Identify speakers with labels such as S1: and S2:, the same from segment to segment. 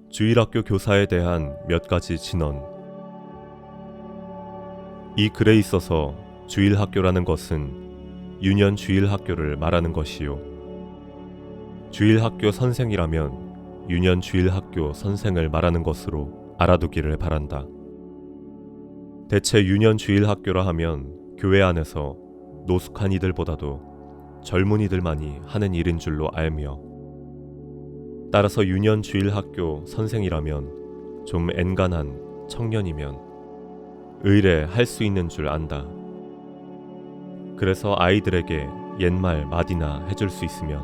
S1: 주일학교 교사에 대한 몇 가지 진언. 이 글에 있어서 주일학교라는 것은 유년 주일학교를 말하는 것이요. 주일학교 선생이라면 유년 주일학교 선생을 말하는 것으로 알아두기를 바란다. 대체 유년 주일학교라 하면 교회 안에서 노숙한 이들보다도 젊은이들만이 하는 일인 줄로 알며, 따라서 유년 주일학교 선생이라면 좀 엔간한 청년이면 의뢰 할 수 있는 줄 안다. 그래서 아이들에게 옛말 맞이나 해줄 수 있으면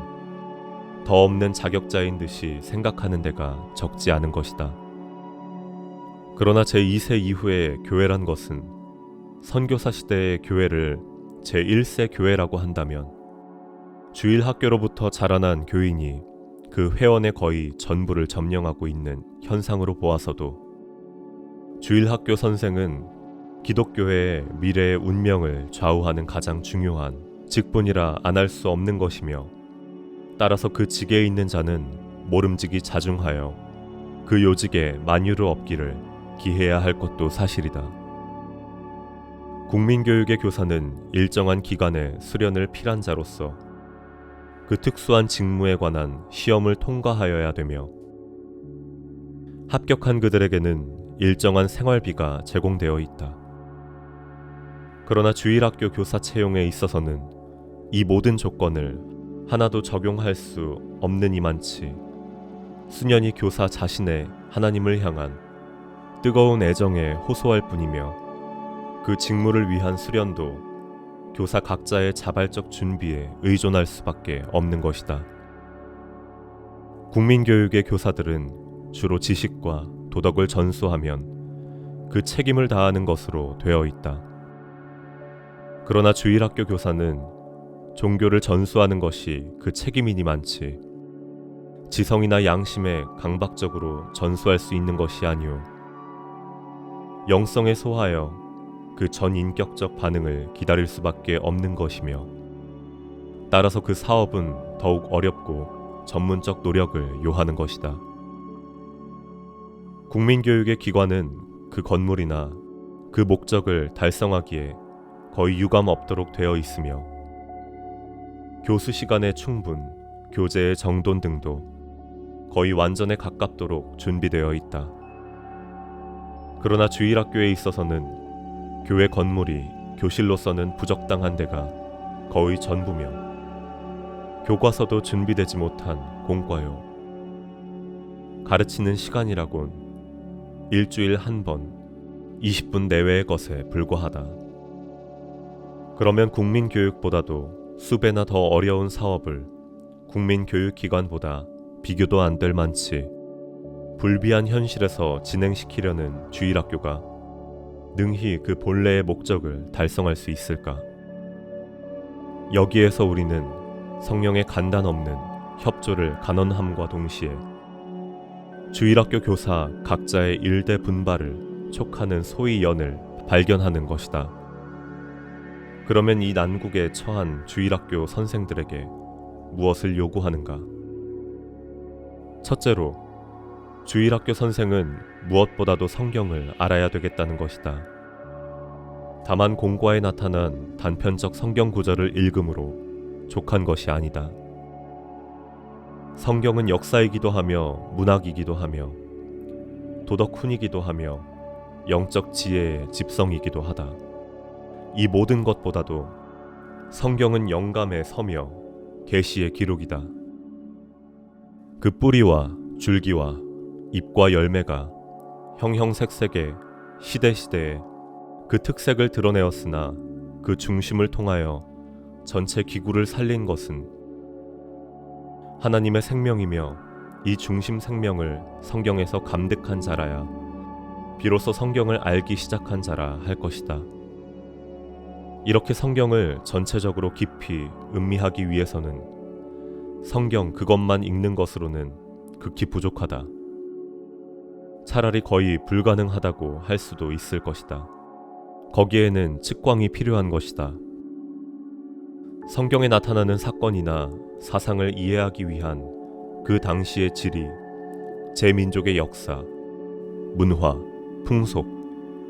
S1: 더 없는 자격자인 듯이 생각하는 데가 적지 않은 것이다. 그러나 제2세 이후의 교회란 것은 선교사 시대의 교회를 제1세 교회라고 한다면, 주일학교로부터 자라난 교인이 그 회원의 거의 전부를 점령하고 있는 현상으로 보아서도 주일학교 선생은 기독교회의 미래의 운명을 좌우하는 가장 중요한 직분이라 안 할 수 없는 것이며, 따라서 그 직에 있는 자는 모름지기 자중하여 그 요직에 만유를 얻기를 기해야 할 것도 사실이다. 국민교육의 교사는 일정한 기간의 수련을 필한 자로서 그 특수한 직무에 관한 시험을 통과하여야 되며, 합격한 그들에게는 일정한 생활비가 제공되어 있다. 그러나 주일학교 교사 채용에 있어서는 이 모든 조건을 하나도 적용할 수 없는 이만치 수년이 교사 자신의 하나님을 향한 뜨거운 애정에 호소할 뿐이며, 그 직무를 위한 수련도 교사 각자의 자발적 준비에 의존할 수밖에 없는 것이다. 국민교육의 교사들은 주로 지식과 도덕을 전수하면 그 책임을 다하는 것으로 되어 있다. 그러나 주일학교 교사는 종교를 전수하는 것이 그 책임이니만치 지성이나 양심에 강박적으로 전수할 수 있는 것이 아니오, 영성에 소하여 그 전인격적 반응을 기다릴 수밖에 없는 것이며, 따라서 그 사업은 더욱 어렵고 전문적 노력을 요하는 것이다. 국민교육의 기관은 그 건물이나 그 목적을 달성하기에 거의 유감 없도록 되어 있으며, 교수 시간의 충분, 교재의 정돈 등도 거의 완전에 가깝도록 준비되어 있다. 그러나 주일학교에 있어서는 교회 건물이 교실로서는 부적당한 데가 거의 전부며, 교과서도 준비되지 못한 공과요. 가르치는 시간이라곤 일주일 한 번 20분 내외의 것에 불과하다. 그러면 국민교육보다도 수배나 더 어려운 사업을 국민교육기관보다 비교도 안 될 만치 불비한 현실에서 진행시키려는 주일학교가 능히 그 본래의 목적을 달성할 수 있을까? 여기에서 우리는 성령의 간단 없는 협조를 간언함과 동시에 주일학교 교사 각자의 일대 분발을 촉하는 소위 연을 발견하는 것이다. 그러면 이 난국에 처한 주일학교 선생들에게 무엇을 요구하는가? 첫째로, 주일학교 선생은 무엇보다도 성경을 알아야 되겠다는 것이다. 다만 공과에 나타난 단편적 성경 구절을 읽음으로 족한 것이 아니다. 성경은 역사이기도 하며 문학이기도 하며 도덕훈이기도 하며 영적 지혜의 집성이기도 하다. 이 모든 것보다도 성경은 영감의 서며 계시의 기록이다. 그 뿌리와 줄기와 잎과 열매가 형형색색의 시대시대에 그 특색을 드러내었으나, 그 중심을 통하여 전체 기구를 살린 것은 하나님의 생명이며, 이 중심 생명을 성경에서 감득한 자라야 비로소 성경을 알기 시작한 자라 할 것이다. 이렇게 성경을 전체적으로 깊이 음미하기 위해서는 성경 그것만 읽는 것으로는 극히 부족하다. 차라리 거의 불가능하다고 할 수도 있을 것이다. 거기에는 측광이 필요한 것이다. 성경에 나타나는 사건이나 사상을 이해하기 위한 그 당시의 질이 제 민족의 역사, 문화, 풍속,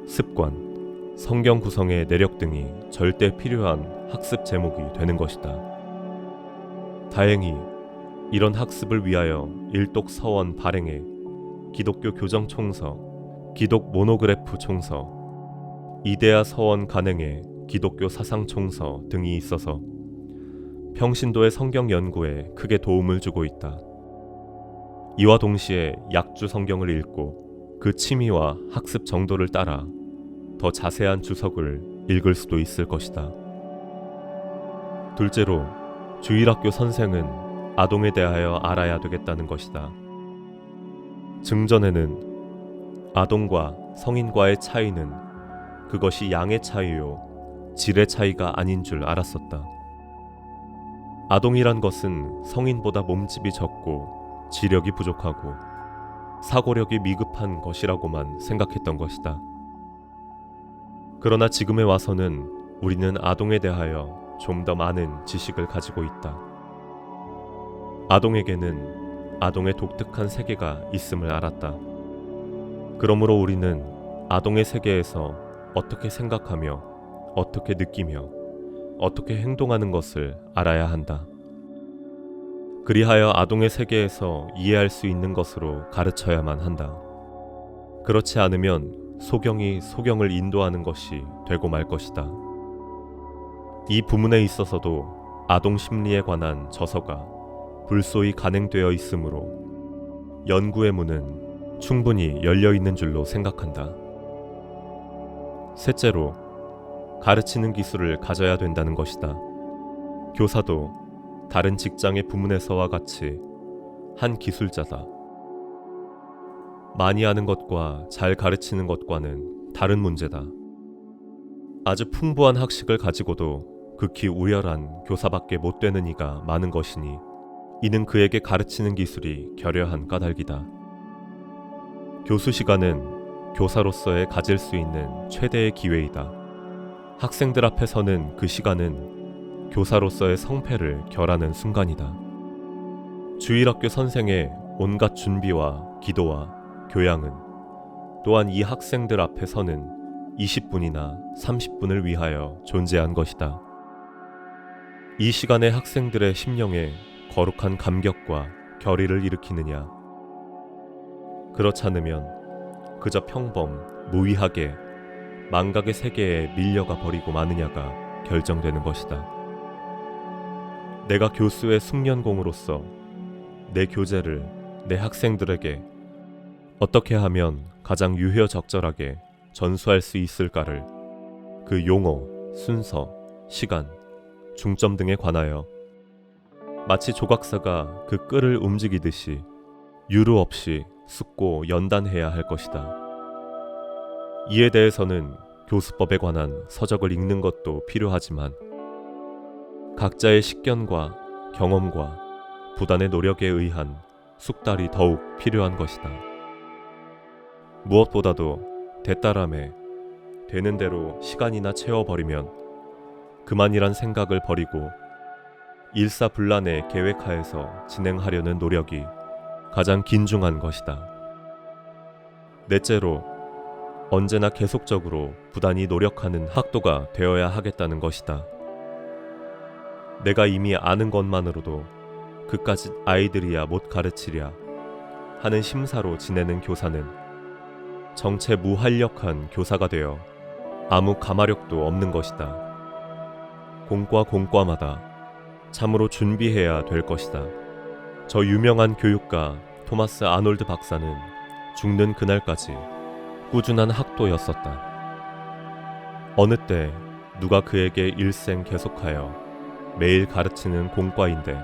S1: 습관, 성경 구성의 내력 등이 절대 필요한 학습 제목이 되는 것이다. 다행히 이런 학습을 위하여 일독 서원 발행에 기독교 교정 총서, 기독 모노그래프 총서, 이데아 서원 간행에 기독교 사상 총서 등이 있어서 평신도의 성경 연구에 크게 도움을 주고 있다. 이와 동시에 약주 성경을 읽고 그 취미와 학습 정도를 따라 더 자세한 주석을 읽을 수도 있을 것이다. 둘째로 주일학교 선생은 아동에 대하여 알아야 되겠다는 것이다. 증전에는 아동과 성인과의 차이는 그것이 양의 차이요 질의 차이가 아닌 줄 알았었다. 아동이란 것은 성인보다 몸집이 적고 지력이 부족하고 사고력이 미급한 것이라고만 생각했던 것이다. 그러나 지금에 와서는 우리는 아동에 대하여 좀 더 많은 지식을 가지고 있다. 아동에게는 아동의 독특한 세계가 있음을 알았다. 그러므로 우리는 아동의 세계에서 어떻게 생각하며 어떻게 느끼며 어떻게 행동하는 것을 알아야 한다. 그리하여 아동의 세계에서 이해할 수 있는 것으로 가르쳐야만 한다. 그렇지 않으면 소경이 소경을 인도하는 것이 되고 말 것이다. 이 부문에 있어서도 아동 심리에 관한 저서가 불소히 간행되어 있으므로 연구의 문은 충분히 열려 있는 줄로 생각한다. 셋째로, 가르치는 기술을 가져야 된다는 것이다. 교사도 다른 직장의 부문에서와 같이 한 기술자다. 많이 아는 것과 잘 가르치는 것과는 다른 문제다. 아주 풍부한 학식을 가지고도 극히 우열한 교사밖에 못 되는 이가 많은 것이니 이는 그에게 가르치는 기술이 결여한 까닭이다. 교수 시간은 교사로서의 가질 수 있는 최대의 기회이다. 학생들 앞에 서는 그 시간은 교사로서의 성패를 결하는 순간이다. 주일학교 선생의 온갖 준비와 기도와 교양은 또한 이 학생들 앞에 서는 20분이나 30분을 위하여 존재한 것이다. 이 시간에 학생들의 심령에 거룩한 감격과 결의를 일으키느냐, 그렇지 않으면 그저 평범, 무의하게 망각의 세계에 밀려가 버리고 마느냐가 결정되는 것이다. 내가 교수의 숙련공으로서 내 교재를 내 학생들에게 어떻게 하면 가장 유효적절하게 전수할 수 있을까를 그 용어, 순서, 시간, 중점 등에 관하여 마치 조각사가 그 끈을 움직이듯이 유루 없이 숫고 연단해야 할 것이다. 이에 대해서는 교수법에 관한 서적을 읽는 것도 필요하지만 각자의 식견과 경험과 부단의 노력에 의한 숙달이 더욱 필요한 것이다. 무엇보다도 대따람에 되는 대로 시간이나 채워버리면 그만이란 생각을 버리고 일사불란의 계획하에서 진행하려는 노력이 가장 긴중한 것이다. 넷째로, 언제나 계속적으로 부단히 노력하는 학도가 되어야 하겠다는 것이다. 내가 이미 아는 것만으로도 그까짓 아이들이야 못 가르치랴 하는 심사로 지내는 교사는 정체 무활력한 교사가 되어 아무 가마력도 없는 것이다. 공과마다 참으로 준비해야 될 것이다. 저 유명한 교육가 토마스 아놀드 박사는 죽는 그날까지 꾸준한 학도였었다. 어느 때 누가 그에게 일생 계속하여 매일 가르치는 공과인데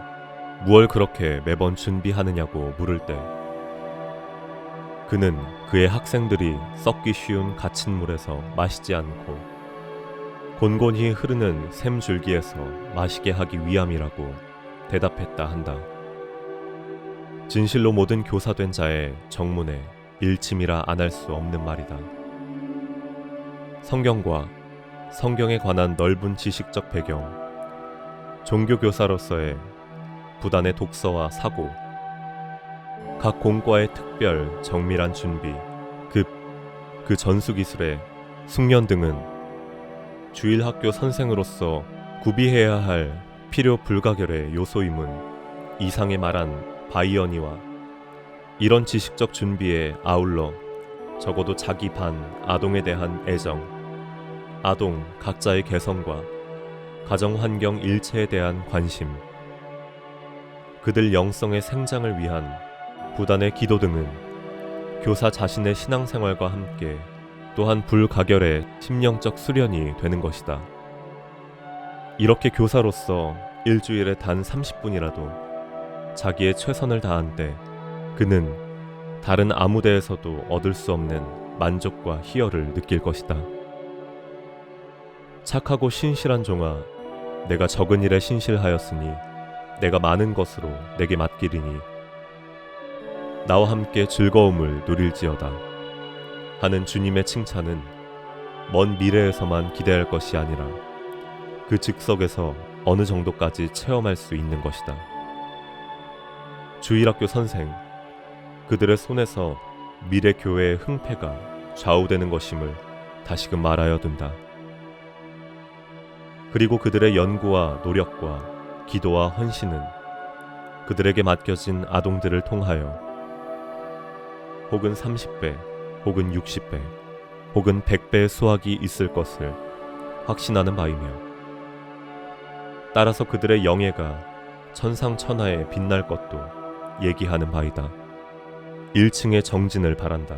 S1: 무얼 그렇게 매번 준비하느냐고 물을 때 그는 그의 학생들이 썩기 쉬운 갇힌 물에서 마시지 않고 곤곤히 흐르는 샘줄기에서 마시게 하기 위함이라고 대답했다 한다. 진실로 모든 교사된 자의 정문에 일침이라 안 할 수 없는 말이다. 성경과 성경에 관한 넓은 지식적 배경, 종교교사로서의 부단의 독서와 사고, 각 공과의 특별 정밀한 준비, 그 전수 기술의 숙련 등은 주일학교 선생으로서 구비해야 할 필요 불가결의 요소임은 이상에 말한 바이어니와 이런 지식적 준비에 아울러 적어도 자기 반 아동에 대한 애정, 아동 각자의 개성과 가정 환경 일체에 대한 관심, 그들 영성의 생장을 위한 부단의 기도 등은 교사 자신의 신앙생활과 함께 또한 불가결의 심령적 수련이 되는 것이다. 이렇게 교사로서 일주일에 단 30분이라도 자기의 최선을 다한 때 그는 다른 아무 데에서도 얻을 수 없는 만족과 희열을 느낄 것이다. 착하고 신실한 종아, 내가 적은 일에 신실하였으니 내가 많은 것으로 내게 맡기리니 나와 함께 즐거움을 누릴지어다 하는 주님의 칭찬은 먼 미래에서만 기대할 것이 아니라 그 즉석에서 어느 정도까지 체험할 수 있는 것이다. 주일학교 선생, 그들의 손에서 미래 교회의 흥패가 좌우되는 것임을 다시금 말하여 둔다. 그리고 그들의 연구와 노력과 기도와 헌신은 그들에게 맡겨진 아동들을 통하여 혹은 30배, 혹은 60배, 혹은 100배의 수확이 있을 것을 확신하는 바이며 따라서 그들의 영예가 천상천하에 빛날 것도 얘기하는 바이다. 1층의 정진을 바란다.